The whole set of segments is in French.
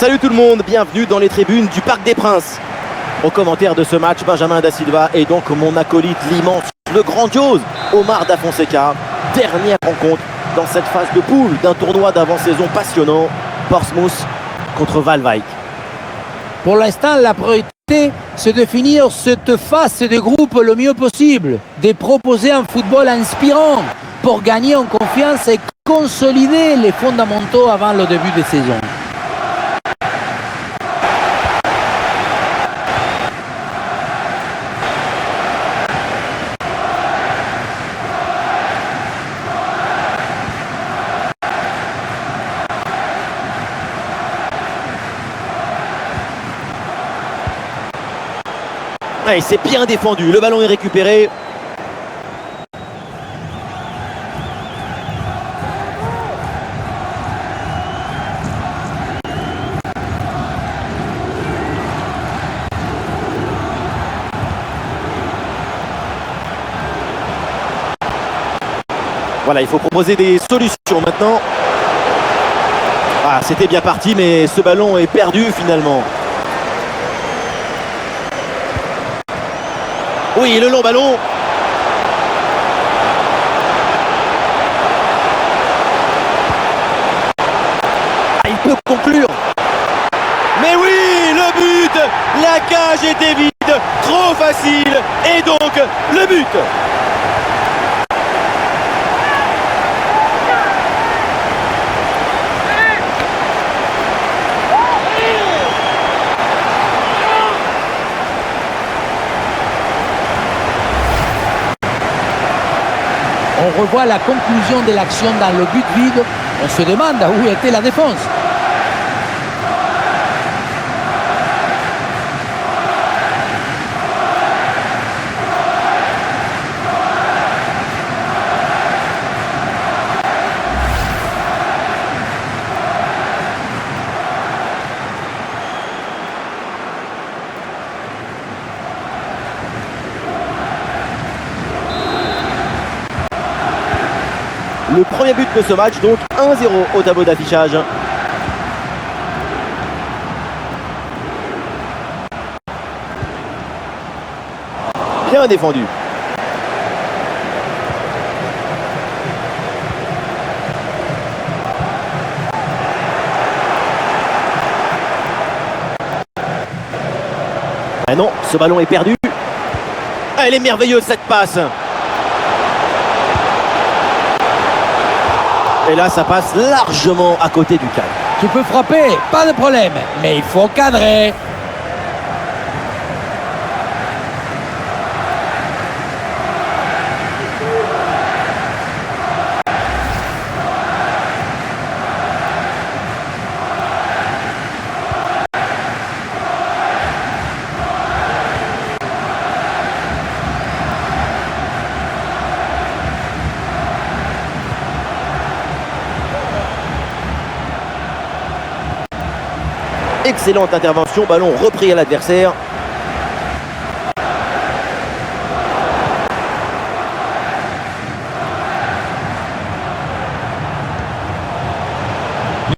Salut tout le monde, bienvenue dans les tribunes du Parc des Princes. Au commentaire de ce match, Benjamin Da Silva et donc mon acolyte, l'immense, le grandiose Omar Da Fonseca. Dernière rencontre dans cette phase de poule d'un tournoi d'avant-saison passionnant. Portsmouth contre Waalwijk. Pour l'instant, la priorité, c'est de finir cette phase de groupe le mieux possible, de proposer un football inspirant pour gagner en confiance et consolider les fondamentaux avant le début de saison. Ouais, c'est bien défendu, le ballon est récupéré. Voilà, il faut proposer des solutions maintenant. Ah, c'était bien parti, mais ce ballon est perdu finalement. Oui, le long ballon. Ah, il peut conclure. Mais oui, le but. La cage était vide. Trop facile. Et donc, le but. On revoit la conclusion de l'action dans le but vide. On se demande où était la défense. Le premier but de ce match, donc 1-0 au tableau d'affichage. Bien défendu. Ah non, ce ballon est perdu. Ah, elle est merveilleuse cette passe. Et là, ça passe largement à côté du cadre. Tu peux frapper, pas de problème, mais il faut cadrer. Excellente intervention, ballon repris à l'adversaire.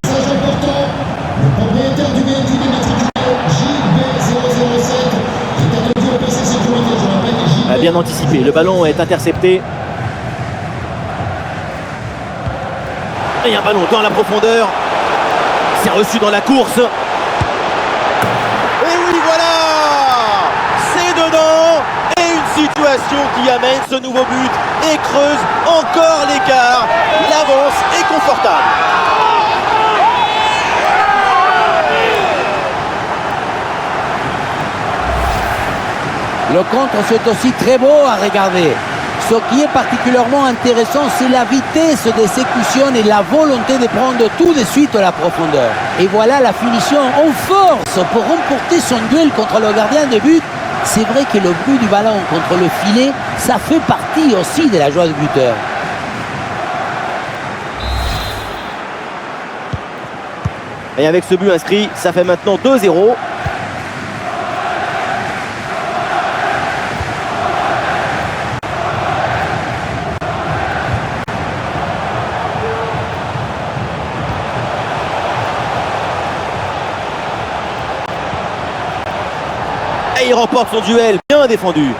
Message important, le propriétaire du véhicule immatriculé JB007 est attendu au PC sécurité, je rappelle JB. Bien anticipé, le ballon est intercepté. Et un ballon dans la profondeur. C'est reçu dans la course. Et oui, voilà! C'est dedans! Et une situation qui amène ce nouveau but et creuse encore l'écart. L'avance est confortable. Le contre, c'est aussi très beau à regarder. Ce qui est particulièrement intéressant, c'est la vitesse d'exécution et la volonté de prendre tout de suite la profondeur. Et voilà la finition en force pour remporter son duel contre le gardien de but. C'est vrai que le bruit du ballon contre le filet, ça fait partie aussi de la joie du buteur. Et avec ce but inscrit, ça fait maintenant 2-0. Et il remporte son duel, bien défendu.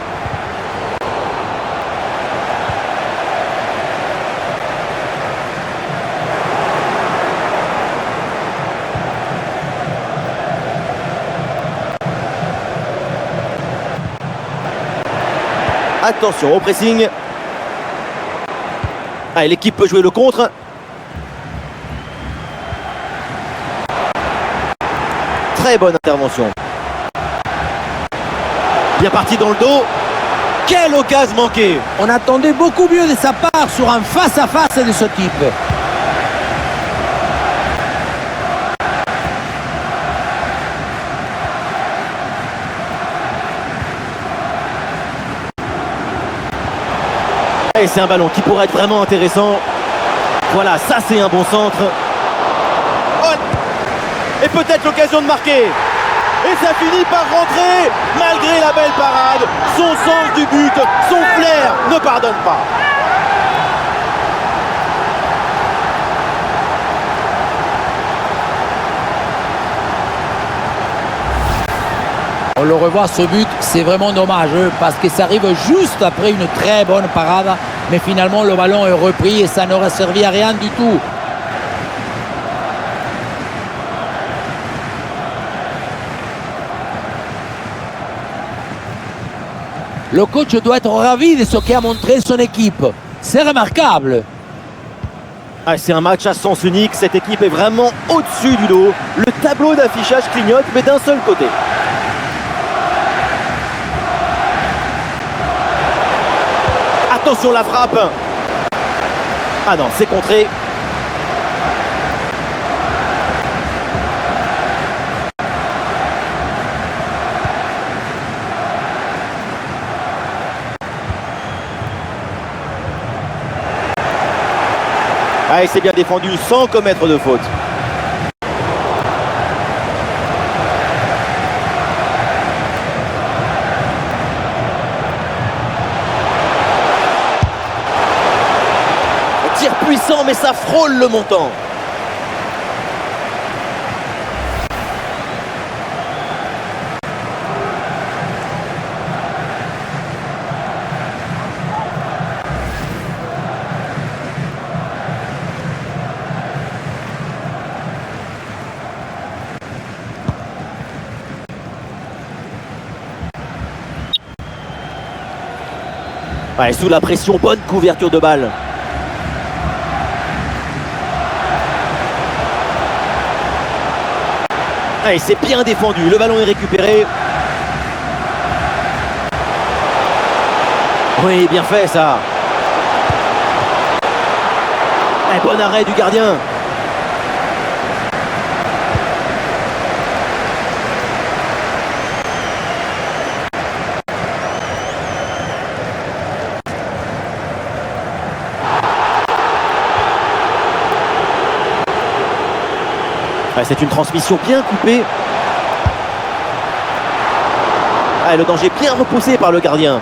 Attention au pressing. Allez, l'équipe peut jouer le contre. Très bonne intervention. Bien parti dans le dos. Quelle occasion manquée. On attendait beaucoup mieux de sa part sur un face-à-face de ce type. Et c'est un ballon qui pourrait être vraiment intéressant. Voilà, ça c'est un bon centre. Oh, et peut-être l'occasion de marquer. Et ça finit par rentrer. Malgré la belle parade, son sens du but, son flair ne pardonne pas. On le revoit, ce but, c'est vraiment dommage parce que ça arrive juste après une très bonne parade. Mais finalement, le ballon est repris et ça n'aurait servi à rien du tout. Le coach doit être ravi de ce qu'a montré son équipe. C'est remarquable. Ah, c'est un match à sens unique. Cette équipe est vraiment au-dessus du lot. Le tableau d'affichage clignote, mais d'un seul côté. Attention la frappe. Ah non, c'est contré. Ah, et c'est bien défendu sans commettre de faute. Tir puissant, mais ça frôle le montant. Ouais, sous la pression, bonne couverture de balle. Ouais, c'est bien défendu, le ballon est récupéré. Oui, bien fait ça. Ouais, bon arrêt du gardien. C'est une transmission bien coupée. Ah, le danger bien repoussé par le gardien.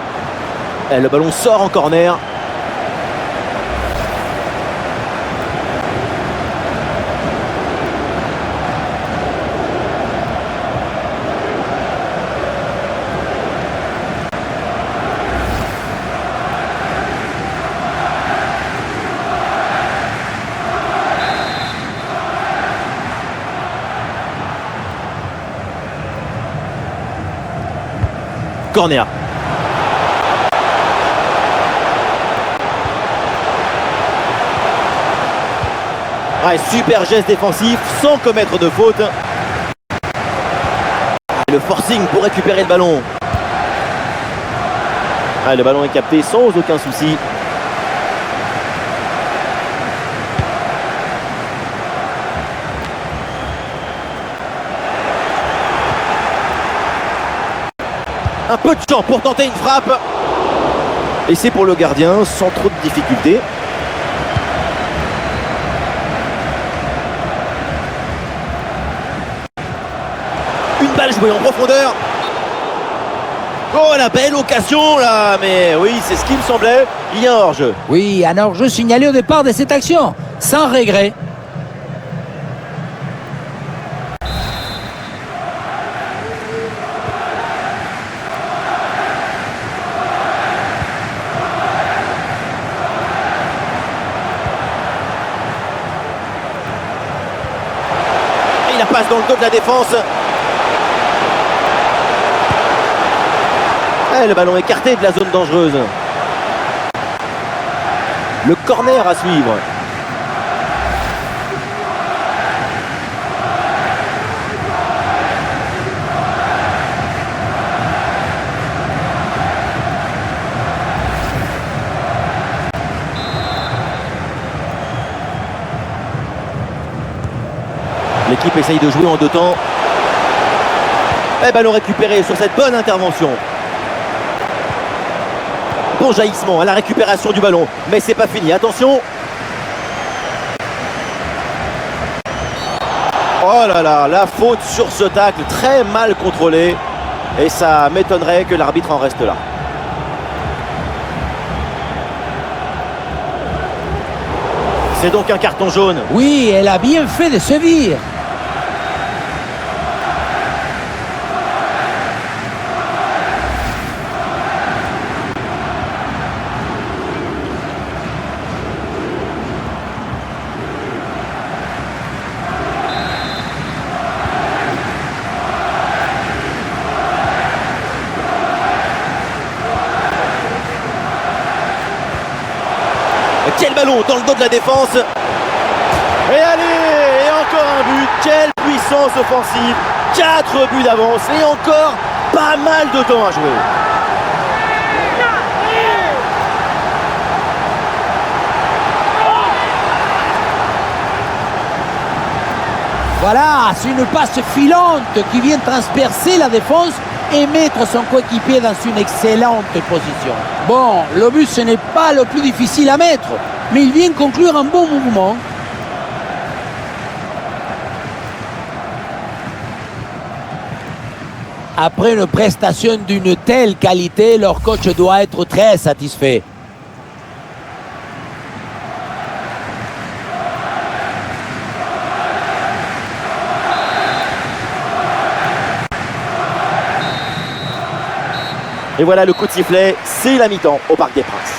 Et le ballon sort en corner. Corner. Ouais, super geste défensif sans commettre de faute. Le forcing pour récupérer le ballon. Ah, le ballon est capté sans aucun souci. Un peu de temps pour tenter une frappe. Et c'est pour le gardien sans trop de difficultés. Une balle jouée en profondeur. Oh, la belle occasion là. Mais oui, c'est ce qu'il me semblait. Il y a un hors-jeu. Oui, un hors-jeu signalé au départ de cette action. Sans regret. la passe dans le dos de la défense. Et le ballon écarté de la zone dangereuse. Le corner à suivre. L'équipe essaye de jouer en deux temps. Et ballon récupéré sur cette bonne intervention. Bon jaillissement à la récupération du ballon. Mais c'est pas fini, attention. Oh là là, la faute sur ce tacle très mal contrôlé. Et ça m'étonnerait que l'arbitre en reste là. C'est donc un carton jaune. Oui, elle a bien fait de sévir. Quel ballon dans le dos de la défense. Et allez, et encore un but. Quelle puissance offensive. 4 buts d'avance et encore pas mal de temps à jouer. Voilà, c'est une passe filante qui vient transpercer la défense et mettre son coéquipier dans une excellente position. Bon, le but ce n'est pas le plus difficile à mettre, mais il vient conclure un bon mouvement. Après une prestation d'une telle qualité, leur coach doit être très satisfait. Et voilà le coup de sifflet, c'est la mi-temps au Parc des Princes.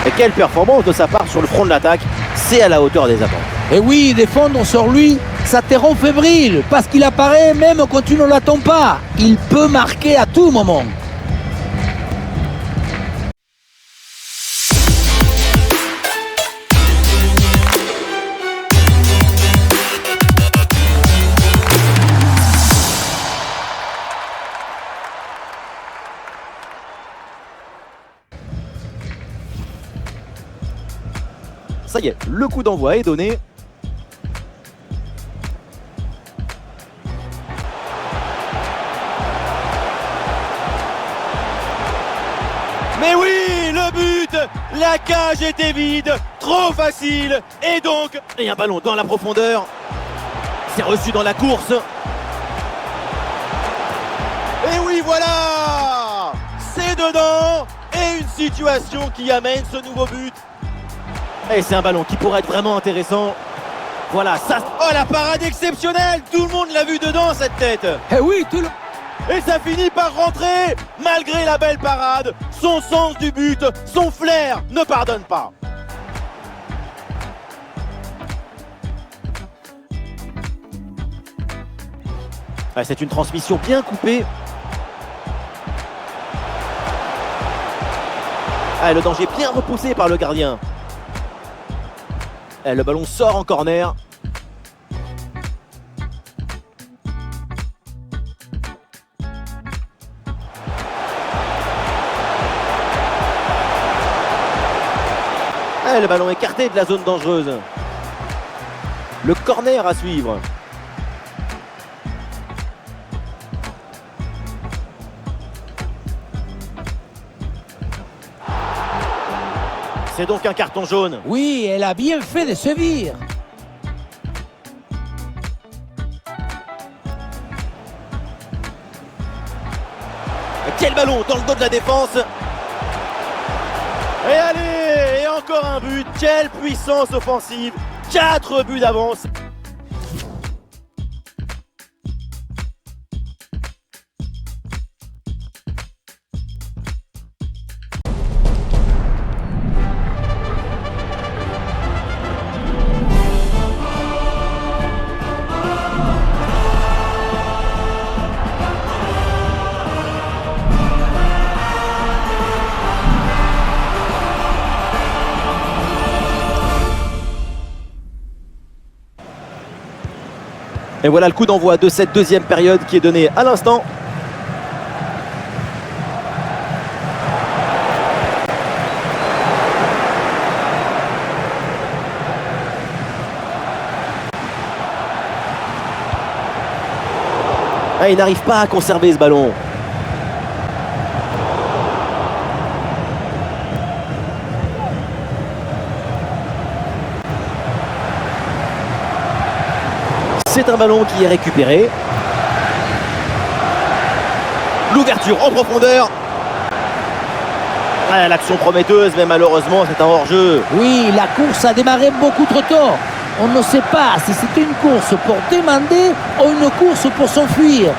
Et quelle performance de sa part sur le front de l'attaque, c'est à la hauteur des attentes. Et oui, défendre sur lui, ça te rend fébrile, parce qu'il apparaît même quand tu ne l'attends pas. Il peut marquer à tout moment. Ça y est, le coup d'envoi est donné. Mais oui, le but! La cage était vide, trop facile. Et donc, et un ballon dans la profondeur. C'est reçu dans la course. Et oui, voilà! C'est dedans. Et une situation qui amène ce nouveau but. Et c'est un ballon qui pourrait être vraiment intéressant. Voilà, ça... Oh, la parade exceptionnelle! Tout le monde l'a vu dedans, cette tête. Eh oui, tout le... Et ça finit par rentrer. Malgré la belle parade, son sens du but, son flair ne pardonne pas. Ah, c'est une transmission bien coupée. Ah, le danger bien repoussé par le gardien. Le ballon sort en corner. Le ballon écarté de la zone dangereuse. Le corner à suivre. C'est donc un carton jaune. Oui, elle a bien fait de sévir. Quel ballon dans le dos de la défense. Et allez, et encore un but. Quelle puissance offensive. 4 buts d'avance. Et voilà le coup d'envoi de cette deuxième période qui est donné à l'instant. Ah, il n'arrive pas à conserver ce ballon. C'est un ballon qui est récupéré. L'ouverture en profondeur. Ah, l'action prometteuse, mais malheureusement c'est un hors-jeu. Oui, la course a démarré beaucoup trop tôt. On ne sait pas si c'est une course pour demander ou une course pour s'enfuir.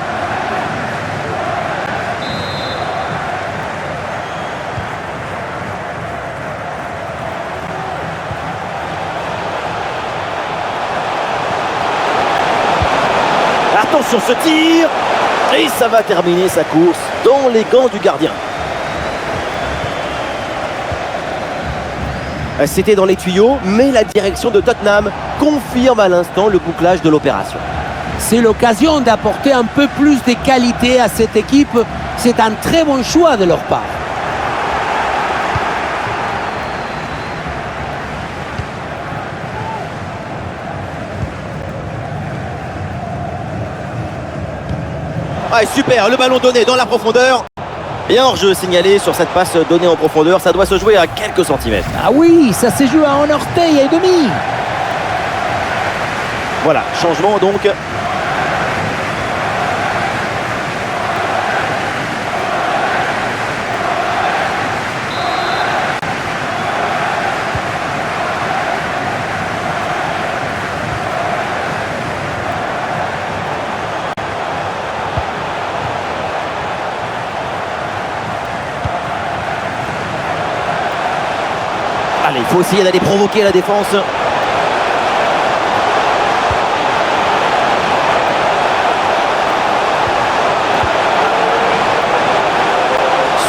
Attention ce tir. Et ça va terminer sa course dans les gants du gardien. C'était dans les tuyaux, mais la direction de Tottenham confirme à l'instant le bouclage de l'opération. C'est l'occasion d'apporter un peu plus de qualité à cette équipe. C'est un très bon choix de leur part. Ah, super, le ballon donné dans la profondeur. Et un hors-jeu signalé sur cette passe donnée en profondeur. Ça doit se jouer à quelques centimètres. Ah oui, ça s'est joué à un orteil et demi. Voilà, changement donc. Allez, il faut essayer d'aller provoquer la défense.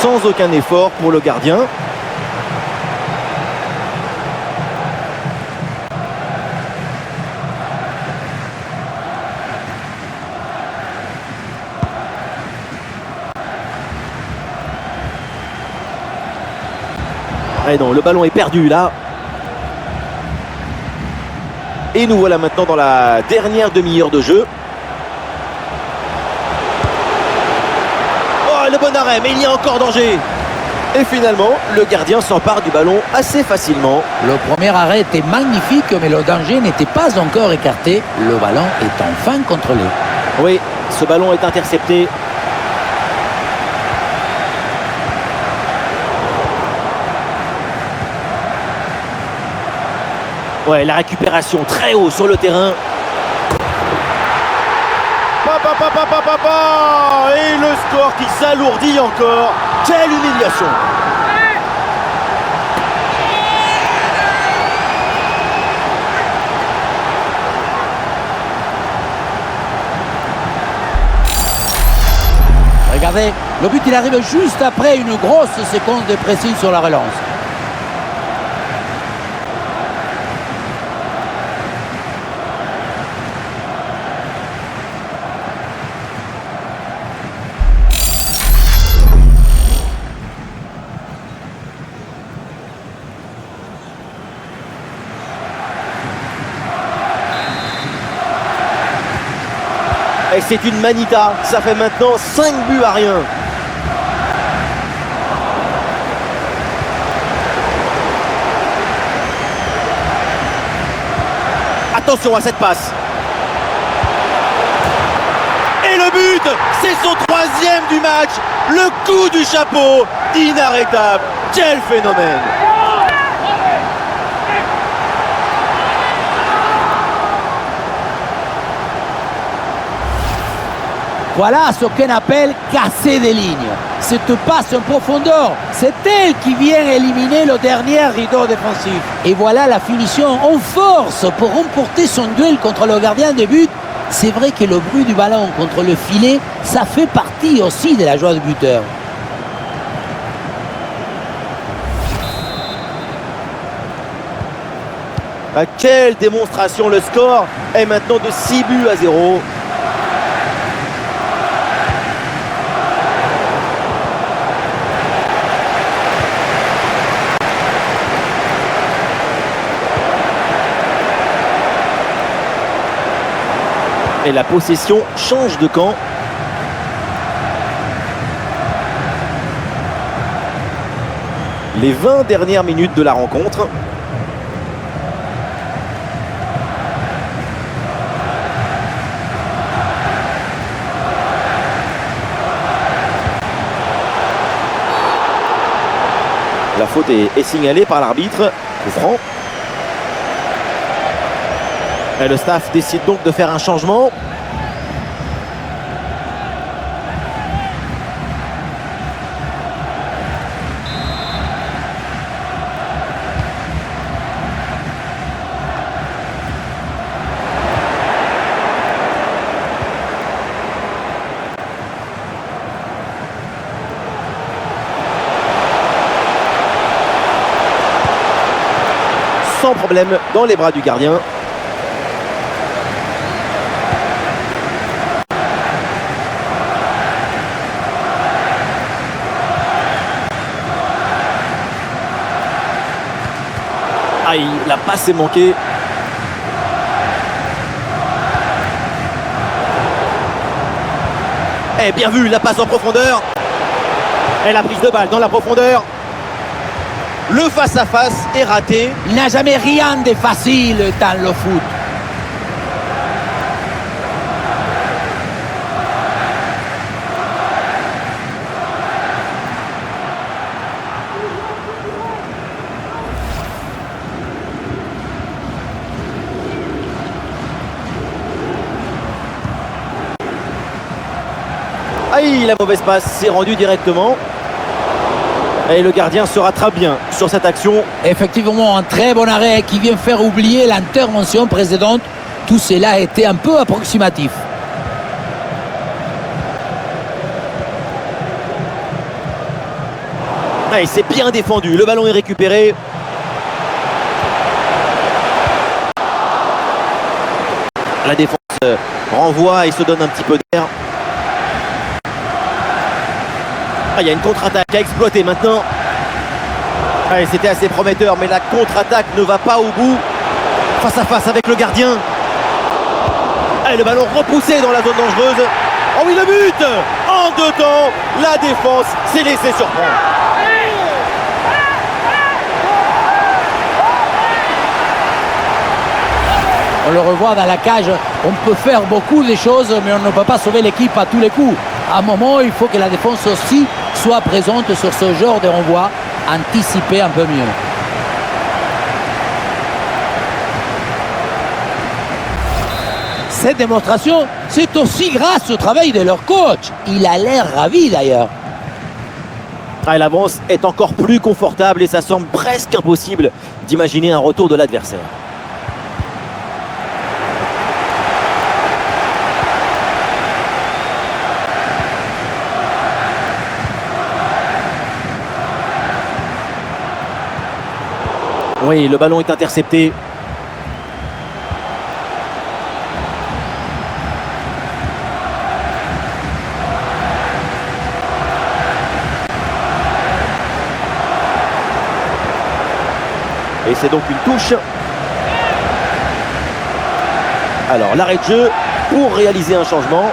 Sans aucun effort pour le gardien. Et non, le ballon est perdu là. Et nous voilà maintenant dans la dernière demi-heure de jeu. Oh, le bon arrêt, mais il y a encore danger. Et finalement, le gardien s'empare du ballon assez facilement. Le premier arrêt était magnifique, mais le danger n'était pas encore écarté. Le ballon est enfin contrôlé. Oui, ce ballon est intercepté. Ouais, la récupération très haut sur le terrain. Et le score qui s'alourdit encore. Quelle humiliation! Regardez, le but il arrive juste après une grosse séquence de pressing sur la relance. Et c'est une manita, ça fait maintenant 5 buts à rien. Attention à cette passe. Et le but, c'est son 3e du match. Le coup du chapeau, inarrêtable. Quel phénomène! Voilà ce qu'on appelle casser des lignes. Cette passe en profondeur, c'est elle qui vient éliminer le dernier rideau défensif. Et voilà la finition en force pour remporter son duel contre le gardien de but. C'est vrai que le bruit du ballon contre le filet, ça fait partie aussi de la joie du buteur. Quelle démonstration, le score est maintenant de 6 buts à 0. Et la possession change de camp. Les 20 dernières minutes de la rencontre. La faute est signalée par l'arbitre. Coup franc. Et le staff décide donc de faire un changement. Sans problème dans les bras du gardien. Aïe, la passe est manquée. Eh, bien vu, la passe en profondeur. Et la prise de balle dans la profondeur. Le face-à-face est raté. Il n'a jamais rien de facile dans le foot. Aïe, la mauvaise passe s'est rendue directement. Et le gardien se rattrape bien sur cette action. Effectivement, un très bon arrêt qui vient faire oublier l'intervention précédente. Tout cela a été un peu approximatif. Et c'est bien défendu. Le ballon est récupéré. La défense renvoie et se donne un petit peu d'air. Il y a une contre-attaque à exploiter maintenant. C'était assez prometteur, mais la contre-attaque ne va pas au bout. Face à face avec le gardien. Et le ballon repoussé dans la zone dangereuse. Oh oui, le but! En deux temps, la défense s'est laissée surprendre. On le revoit dans la cage. On peut faire beaucoup de choses, mais on ne peut pas sauver l'équipe à tous les coups. À un moment, il faut que la défense aussi soit présente sur ce genre de renvoi, anticiper un peu mieux. Cette démonstration, c'est aussi grâce au travail de leur coach. Il a l'air ravi d'ailleurs. L'avance est encore plus confortable et ça semble presque impossible d'imaginer un retour de l'adversaire. Oui, le ballon est intercepté. Et c'est donc une touche. Alors, l'arrêt de jeu pour réaliser un changement.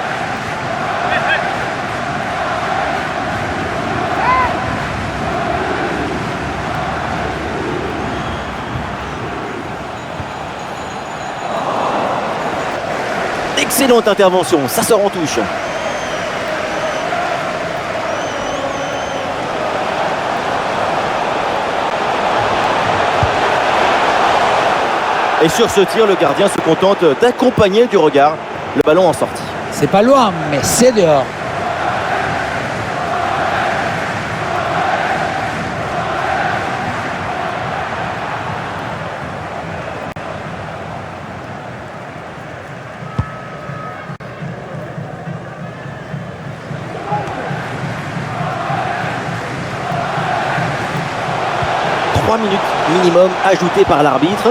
Excellente intervention, ça sort en touche. Et sur ce tir, le gardien se contente d'accompagner du regard le ballon en sortie. C'est pas loin, mais c'est dehors. Minutes minimum ajoutées par l'arbitre.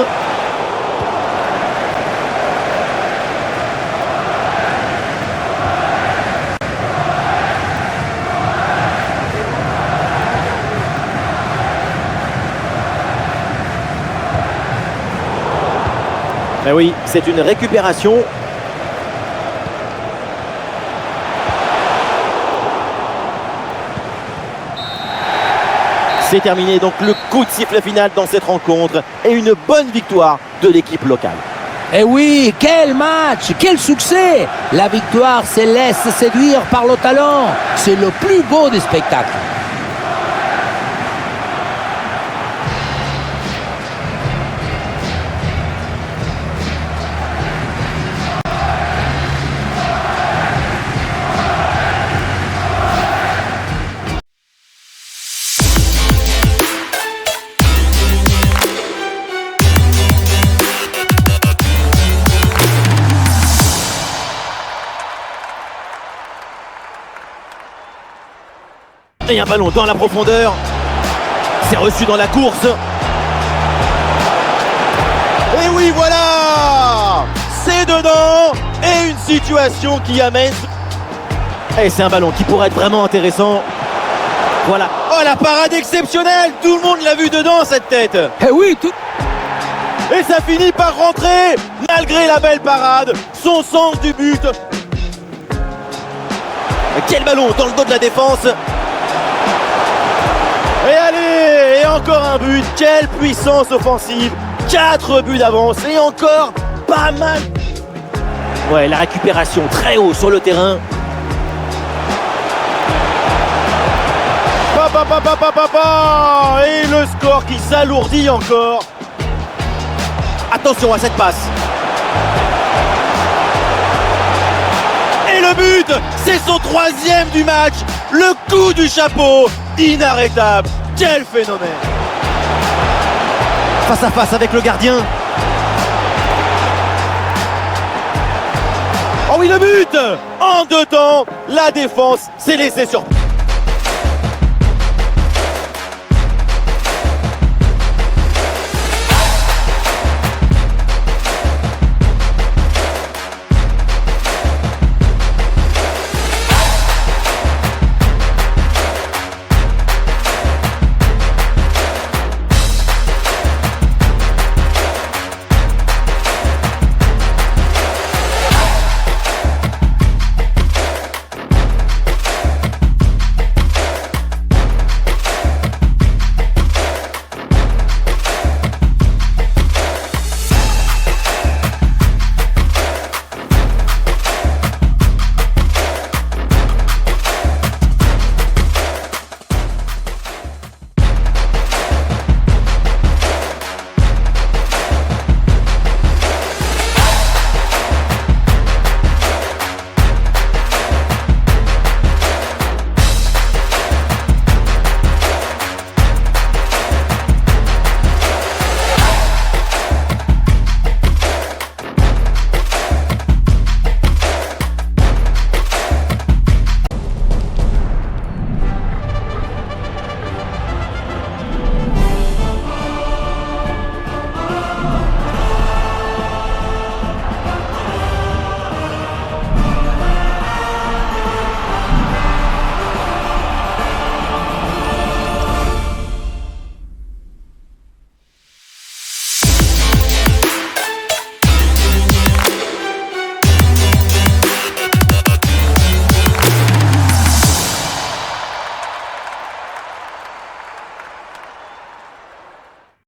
Mais oui, c'est une récupération. C'est terminé, donc le coup de sifflet final dans cette rencontre et une bonne victoire de l'équipe locale. Et oui, quel match, quel succès! La victoire se laisse séduire par le talent. C'est le plus beau des spectacles. Et un ballon dans la profondeur. C'est reçu dans la course. Et oui, voilà! C'est dedans. Et une situation qui amène... Et c'est un ballon qui pourrait être vraiment intéressant. Voilà. Oh, la parade exceptionnelle! Tout le monde l'a vu dedans, cette tête. Et oui, tout... Et ça finit par rentrer, malgré la belle parade, son sens du but. Quel ballon dans le dos de la défense. Et allez, et encore un but. Quelle puissance offensive. 4 buts d'avance et encore pas mal. Ouais, la récupération très haut sur le terrain. Et le score qui s'alourdit encore. Attention à cette passe. Et le but, c'est son 3e du match. Le coup du chapeau, inarrêtable. Quel phénomène. Face à face avec le gardien. Oh oui, le but. En 2 temps, la défense s'est laissée sur pied.